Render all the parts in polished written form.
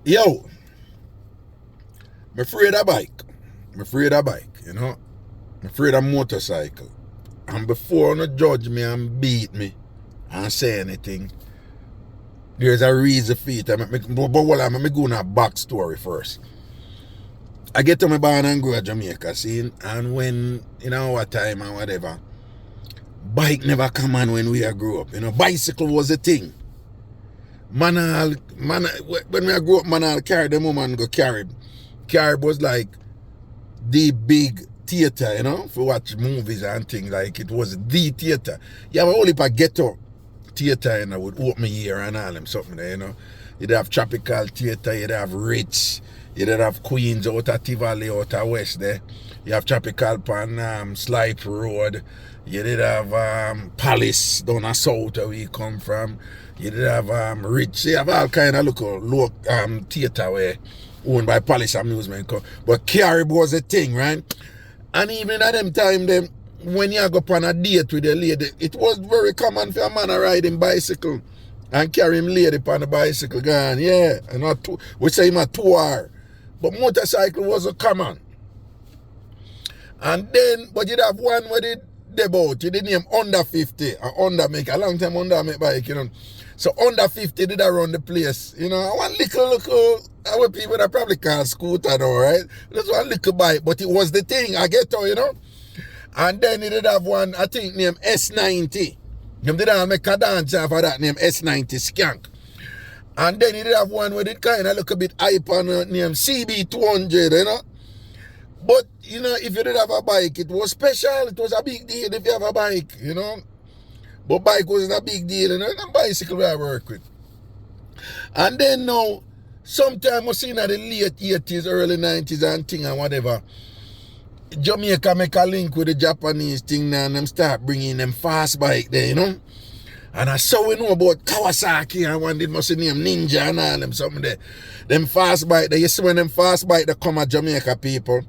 Yo, I'm afraid of bike. I'm afraid of bike, you know. I'm afraid of motorcycle. And before you judge me and beat me and say anything, there's a reason for it. But hold on, I'm going to a backstory first. I get to my born and grow in Jamaica, see, and when, our time and whatever, bike never come on when we grew up. Bicycle was a thing. When we grew up, man, I'll carry the woman go carry. Carry was like the big theater, for watch movies and things. Like it was the theater. You have only a ghetto theater, with open ear and all them something there, You'd have tropical theater, you'd have Rich, you'd have Queens out of Tivoli, out of West there. You have tropical pan Slipe Road. You did have Palace down the south where we come from. You did have Rich. You have all kind of local theater where owned by Palace Amusement. But Carib was a thing, right? And even at them time, when you go on a date with a lady, it was very common for a man to ride him bicycle and carry him lady on the bicycle gone, yeah. And not two, we say him a 2 hour. But motorcycle wasn't common. And then, but you'd have one where they debut, you did name under 50, or under make, a long time under make bike, So under 50 did I run the place, one little, our people that probably call scooter now, right? That's one little bike, but it was the thing, I get to, And then he did have one, I think, named S90. Them did have make a dance for that named S90 Skank. And then he did have one where it kind of look a bit hype on named CB200, But, if you did have a bike, it was special. It was a big deal if you have a bike, But bike wasn't a big deal, And bicycle we work with. And then now, sometime I seen in the late 80s, early 90s and thing and whatever, Jamaica make a link with the Japanese thing now and them start bringing them fast bike there, And I saw we know about Kawasaki and one did must name Ninja and all them something there. Them fast bike there, you see when them fast bike they come at Jamaica people,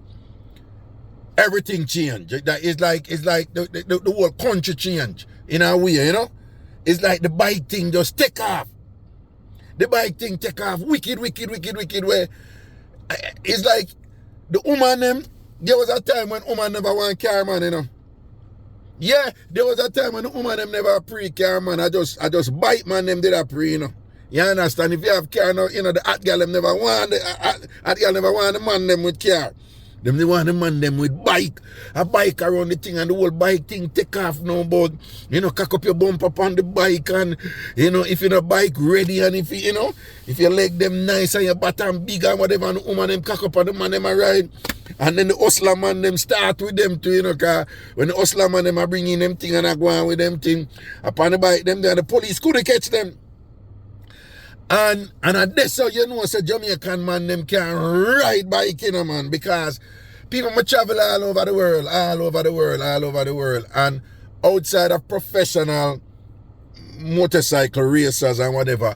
everything change. It's like the whole country change in a way, It's like the bike thing just take off. The bike thing take off wicked where it's like the woman them, there was a time when woman never want car man, Yeah, there was a time when the woman them never pre-car man. I just bite man them did a pre, You understand? If you have car now, the hot girl them never want the man them with car. Them they want the man them with bike. A bike around the thing and the whole bike thing take off now, but cock up your bumper on the bike and if you're not bike ready and if if your leg them nice and your bottom big and whatever and the woman them cock up and the man them a ride. And then the hustler man them start with them too, cause when the hustler man them are bringing them thing and I go on with them thing upon the bike them there, the police couldn't catch them. And that's how say Jamaican man them can ride bike, man, because people may travel all over the world, and outside of professional motorcycle racers and whatever,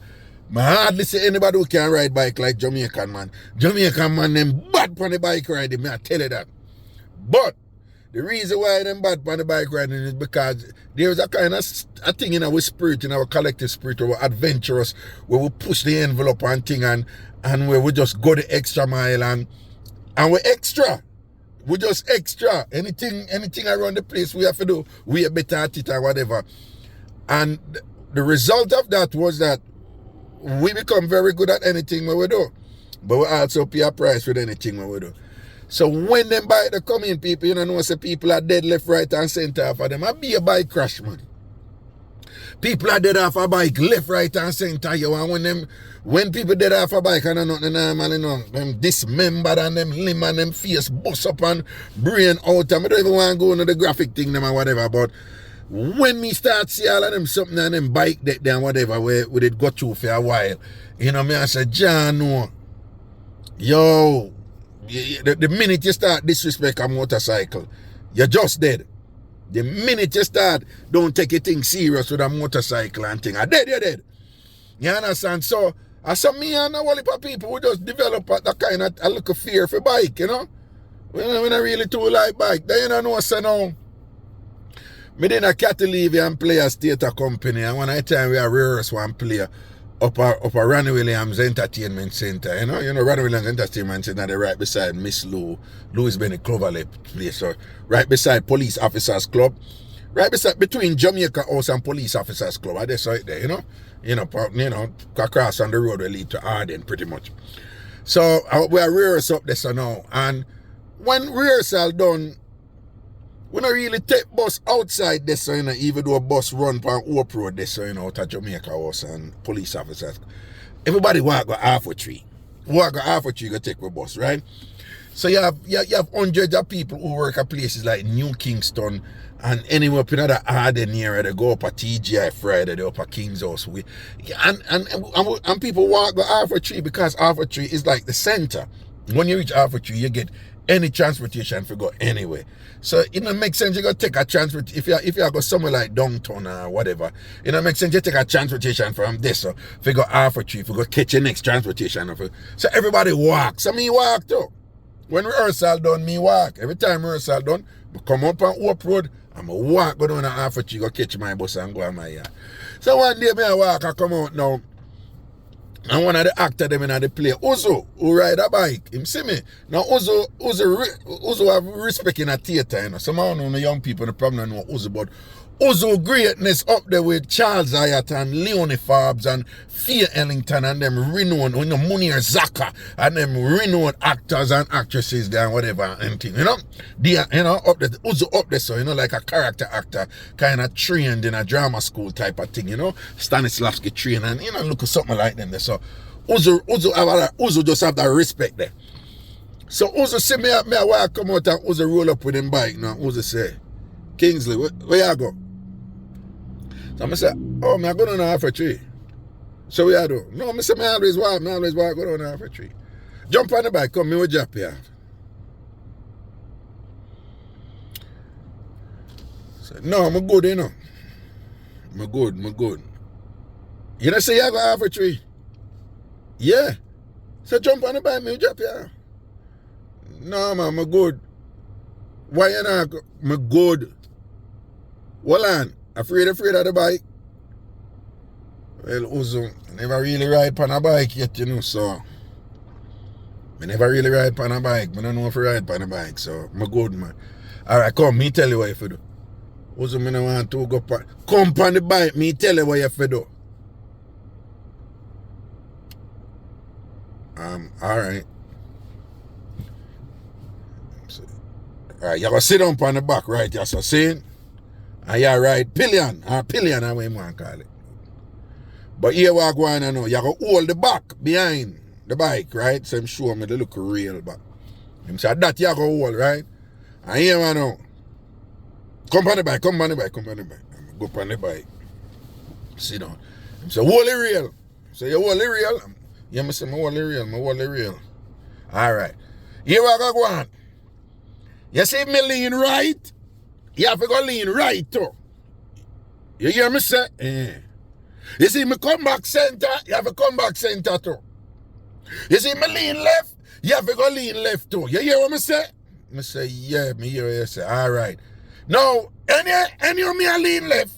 I hardly see anybody who can ride bike like Jamaican man. Jamaican man them bad on the bike riding, I tell you that. But the reason why them bad on the bike riding is because there's a kind of a thing in our spirit, in our collective spirit, where we're adventurous, where we push the envelope and thing and where we just go the extra mile and we're extra. We just extra. Anything around the place we have to do, we are better at it or whatever. And the result of that was that we become very good at anything we do. But we also pay a price with anything we do. So when them bike they come in, people, say people are dead left, right, and center for them. I be a bike crash, man. People are dead off a bike, left, right, and center. And when people dead off a bike and nothing normal, them dismembered and them limb and them face bust up and brain out. I don't even want to go into the graphic thing them or whatever, but when me start see all of them something and them bike deck there and whatever, where it got through for a while, me I say, John, no. Yo, the minute you start disrespect a motorcycle, you're just dead. The minute you start, don't take a thing serious with a motorcycle and thing, you're dead. You understand? So, as me and a whole heap of people, we just develop that kind of a little fear for bike, We not really too like bike. Then you know, so now, me didn't cattle leave and play a theater company, and one time we rehearse one play upper Ronnie Williams Entertainment Center, you know Ronnie Williams Entertainment Center, they're right beside Miss Louis Benny Cloverley place, so right beside Police Officers Club, right beside between Jamaica House and Police Officers Club, I just right there, across on the road we lead to Arden pretty much. So we are rehearsal up there so now, and when rehearsal done, we don't really take bus outside this, so, even though a bus run on Hope Road this, so, out of Jamaica House and Police Officers. Everybody walk go half a tree. Walk go half a tree, go take the bus, right? So you have hundreds of people who work at places like New Kingston and anywhere up in the Arden area. They go up at TGI Friday, they up at King's House. And people walk go half a tree because half a tree is like the center. When you reach half a tree, you get any transportation for go anywhere. So it don't make sense you go take a transport if you go somewhere like downtown or whatever. It don't make sense you take a transportation from this, so if you go half a tree, if you go catch your next transportation. So everybody walk. So me walk too. When rehearsal done, me walk. Every time rehearsal done, I come up on Hope Road, I'm going to walk, go down a half a tree, go catch my bus and go on my yard. So one day I walk, I come out now, and one of the actors them in the play, Uzo, who ride a bike, him see me. Now Uzo have respect in a theater, Some of the young people, the problem know Uzo, but Uzo greatness up there with Charles Ayat and Leonie Forbes and Fia Ellington and them renowned, Munir Zaka and them renowned actors and actresses there and whatever and thing, up there, Uzo up there, so, like a character actor, kind of trained in a drama school type of thing, Stanislavski trained and, look at something like them there. So Uzo just have that respect there. So Uzo see me I walk come out and Uzo roll up with him bike. Now Uzo say, Kingsley, where you go? So I say, oh, I go down half a tree. So we are do. No, I say, I always walk, go down half a tree. Jump on the bike, come, me will drop you. So, no, I'm good, I'm good. You know say you go half a tree? Yeah. So jump on the bike, me will drop you. No, man, I'm good. Why you not go? I'm good. Hold on. Afraid of the bike? Well, Uzo, I never really ride on a bike yet, so I never really ride on a bike. I don't know if I ride on a bike, so I'm good, man. Alright, come, me tell you what you have to do. Uzo, I don't want to go come on the bike, me tell you what you have to do. Alright. Alright, you're going to sit down on the back, right? You're so saying? And you ride pillion, I what you want to call it. But here what I go on now, you're going to hold the back behind the bike, right? So I'm show me the look real back. Him say that you're going to hold, right? And here I know. Come on the bike. I'm go up on the bike. Sit down. Him say, hold it real. So you hold it real? Yeah, I say, I hold it real. Alright. Here what I go on. You see me lean right? You have to go lean right too. You hear me say? You see me come back center? You have to come back center too. You see me lean left? You have to go lean left too. You hear what me say? Me say, yeah, me hear what you say. Alright. Now, any of me a lean left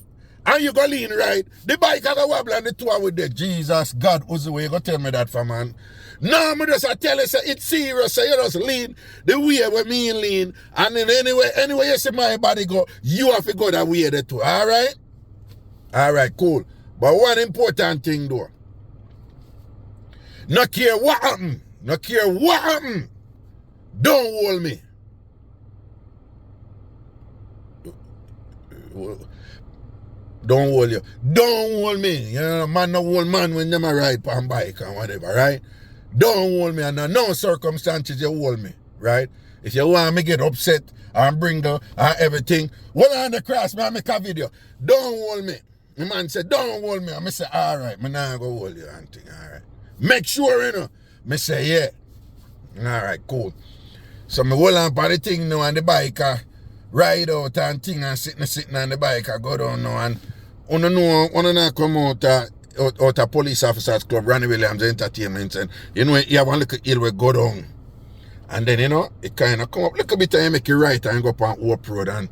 and you go lean right, the bike have a wobble and the two are with the Jesus, God, who's the way you go tell me that for man? No, I just tell you, say, it's serious, so you just lean the way where me lean, and then anyway you see my body go, you have to go that way there too, alright? Alright, cool. But one important thing though, no care what happen, don't hold me. Don't hold you. Don't hold me. Man no hold man when them a ride on bike and whatever, right? Don't hold me under no circumstances you hold me, right? If you want me get upset and bring the everything, hold on the cross, man, make a video. Don't hold me. The man said, don't hold me. And I say, alright, I'm not going to hold you and thing, alright. Make sure, I say, yeah. Alright, cool. So I hold on for the thing now and the bike ride out and thing and sitting on the bike, I go down now and I come out of Police Officers Club, Ronnie Williams Entertainment, and you have one little hill where go down. And then, it kind of come up a little bit and make it right and go up on Hope Road and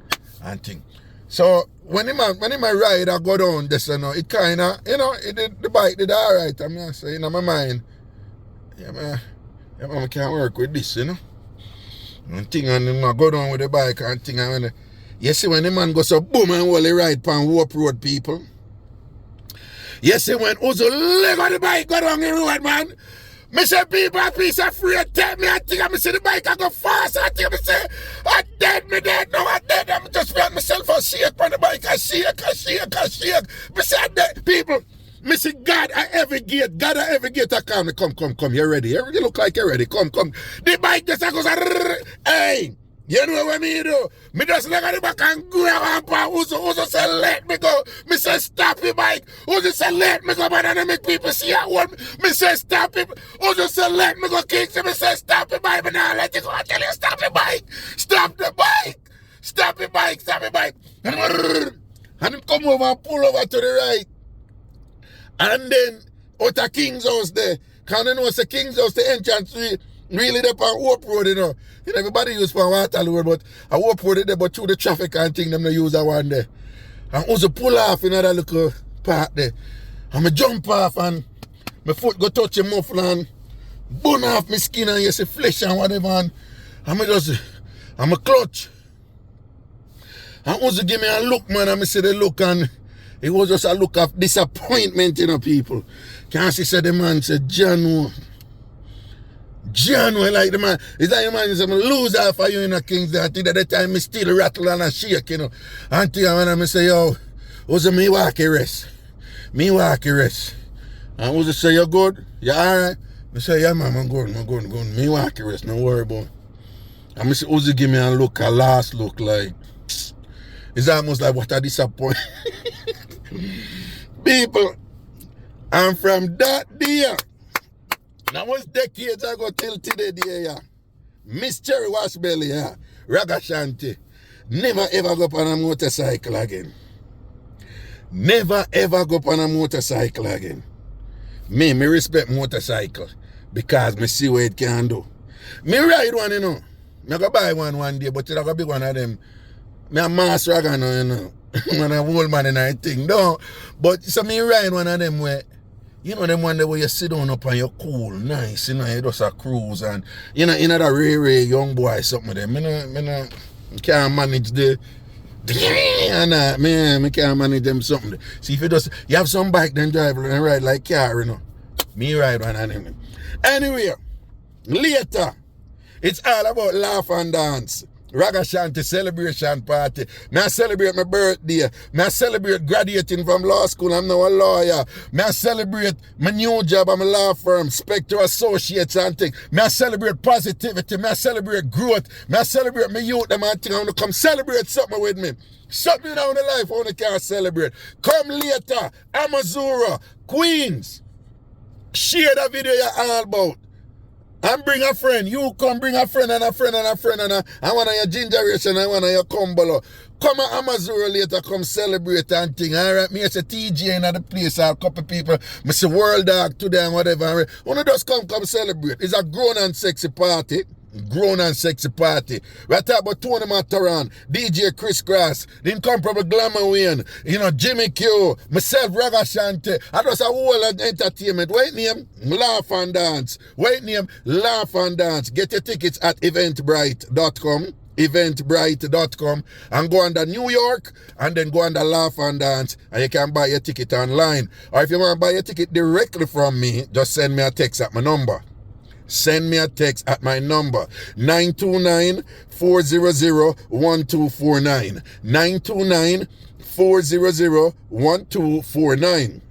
thing. So when him ride I go down this, you know, it kinda, you know, the bike did alright. I mean, I say in my mind, yeah man, I can't work with this, you know. And thing and I go down with the bike and thing and when you see when the man goes so boom and will ride pan Warp Road people. You see when Uzo leg on the bike go down the road, man. Me say people a piece of free take me, I think I see the bike I go fast. I think I say I dead, me dead, no I dead. I'm just feeling myself a shake on the bike. I shake. Me say I dead. People, me say God at every gate, I come, you ready? You look like you're ready. Come. The bike just goes, hey. You know what me do? Me just look at the back and grab and Uzo say let me go. Me say stop it bike. Uzo say let me go, but I don't make people see at one. Me say stop it. Uzo say let me go, kids. Me say stop it bike, but now let you go. I tell you stop the bike. Stop the bike. Stop the bike. And him come over and pull over to the right. And then out of King's house there. Can you know it's a King's house, the entrance really there on Warp Road, you know. You know, everybody use for Waterloo, but a Warp Road there, but through the traffic and thing, them no use that one there. And also pull off in that little part there. And I jump off and my foot go touch the muffler and burn off my skin and you see flesh and whatever. And I'm a clutch. And also give me a look, man, and I see the look and it was just a look of disappointment, you know, people. Can't see say the man said, John, like the man, it's like the man is a loser for you in a King's Day. Until that time, me still rattle and a shake, you know. Until when I say, yo, who's a me walk a rest? And who's say, you good? You alright? I say, yeah, man, I'm good. Me walk a rest, no worry about it. And I say, who's give me a look, a last look, like, it's almost like what a disappointment. People, and from that day, now was decades ago till today, yeah. Miss Cherry Washbelly, yeah. Ragashanti. Never ever go on a motorcycle again. Me respect motorcycle because me see what it can do. Me ride one, you know. Me go buy one day, but it's a big one of them. Me a mass Ragan, you know. Man a old man and I think, no. But so me ride one of them where you know them one where you sit down up and you're cool, nice, you know, you just a cruise and you know, in that rare young boy something with them. Me can't manage the me can't manage them something. See if you have some bike then drive and ride like car, you know. Me ride one of them. Anyway, later, it's all about laugh and dance. Ragashanti celebration party. May I celebrate my birthday. May I celebrate graduating from law school. I'm now a lawyer. May I celebrate my new job. I'm a law firm. Spectre Associates and things. May I celebrate positivity. May I celebrate growth. May I celebrate my youth. Them and thing. I want to come celebrate something with me. Something down the life I want to can't celebrate. Come later. AMAZURA. Queens. Share the video you're all about. And bring a friend. You come bring a friend and a friend and a friend and I want your gingeration, I want your cumbolo. Come at AMAZURA later, come celebrate and thing. Alright, me as a TJ in the place, a couple people, me say World Dog today and whatever. Wanna just come celebrate. It's a grown and sexy party. We're talking about Tony MATTERHORN, DJ CRIS, the incomparable GLAMOUR, you know, Jimmy Q, myself, Ragashanti, and just a whole entertainment. Wait name, Laugh and Dance. Get your tickets at eventbrite.com and go under New York and then go under Laugh and Dance and you can buy your ticket online. Or if you want to buy your ticket directly from me, just send me a text at my number. Send me a text at my number 929-400-1249. 929-400-1249.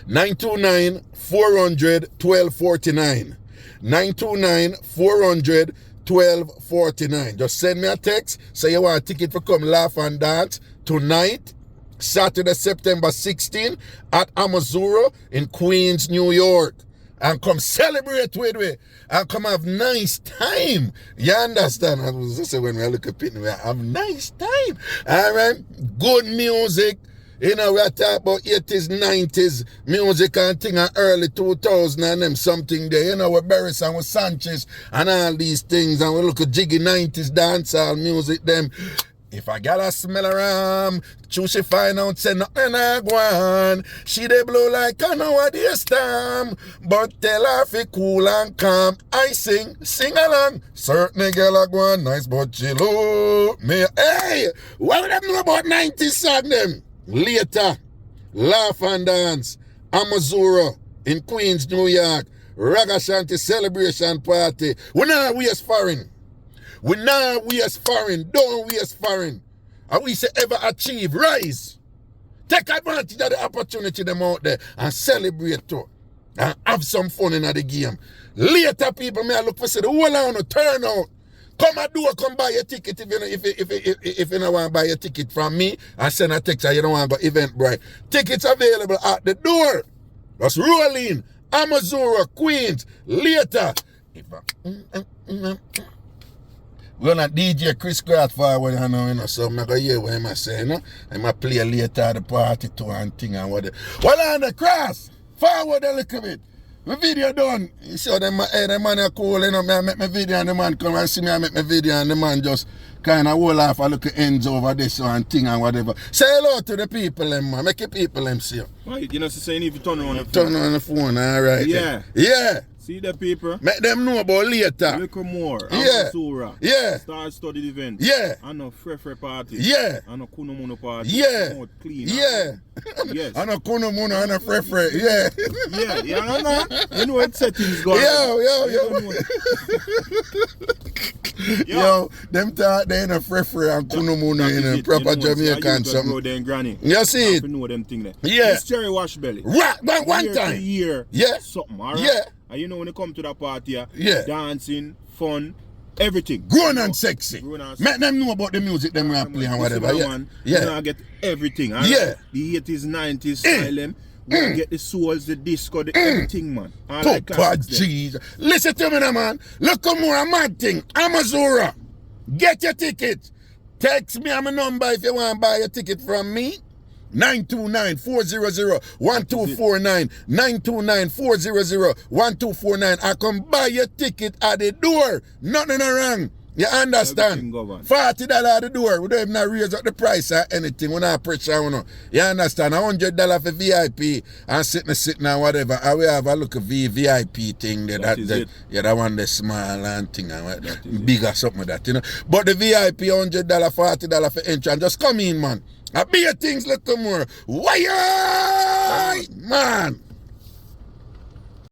929-400-1249. 929-400-1249. Just send me a text. Say you want a ticket for come Laugh and Dance tonight, Saturday, September 16 at AMAZURA in Queens, New York. And come celebrate with me. And come have nice time. You understand? I was just saying when we look at it, we have nice time. Alright? Good music. You know, we are talking about 80s, 90s music and thing and early 2000s and them something there. You know, with Barris and with Sanchez and all these things. And we look at jiggy 90s dancehall music, them. If a gal a smell around, choose she find out say nothing a go on. She dey blow like a nowadays storm, but tell her fi cool and calm. I sing along. Certain girl a go on nice, but she low me. Hey, what would them know about 90s song them? Later, Laugh and Dance, AMAZURA in Queens, New York, Ragashanti celebration party. We not waste foreign. We now waste foreign, don't waste foreign. And we say ever achieve, rise. Take advantage of the opportunity them out there and celebrate too. And have some fun in the game. Later people may look for say the whole on turn out. Come and do come buy a ticket if you don't want to buy a ticket from me and send a text and you don't want to go Eventbrite. Tickets available at the door. Just roll in. AMAZURA, Queens, later. We're gonna DJ CRIS forward, you know, so I'm gonna hear what I'm saying, you know. I'm gonna play later at the party too and thing and whatever. Well, on the cross, forward a little bit. My video done. You see them, hey, the man are cool, you know, I make my video and the man come and see me, I make my video and the man just kind of hold off a little ends over this and thing and whatever. Say hello to the people, them, man. Make the people them see you. Right, you know, so saying if you turn on the phone. Turn on the phone, all right. Yeah. Then. Yeah. See the people. Make them know about later. Little more. Yeah. AMAZURA. Yeah. Star studied event. Yeah. And a free party. Yeah. And a kunomono party. Yeah. More clean. Yeah. Yes. And a kunomono and a frefre. Yeah. Yeah. You know what settings going Yo. Yo, them talk they in a frefre and kunomono in a proper Jamaican something. You see it? You know them thing there. Yeah. It's cherry wash belly. Right, one time. Year. Yeah. Something, alright? Yeah. And you know when you come to that party, yeah, dancing, fun, everything. Grown and sexy. Make them know about the music them are play and whatever. Yeah. You know, get everything. Right? Yeah. The 80s, 90s style them. We get the souls, the disco, the everything, man. Jesus. Listen to me now, man. Look how more a mad thing. AMAZURA. Get your ticket. Text me on my number if you want to buy a ticket from me. 929-400-1249. 929-400-1249. I can buy your ticket at the door. Nothing wrong. You understand? $40 at the door. We don't even raise up the price or anything. We not pressure on. You understand? $100 for VIP and sitting and whatever. And we have a look at VIP thing there. That one the small and thing and bigger something like that, you know. But the VIP $100, $40 for entry. And just come in, man. I be your things little more. Why, man?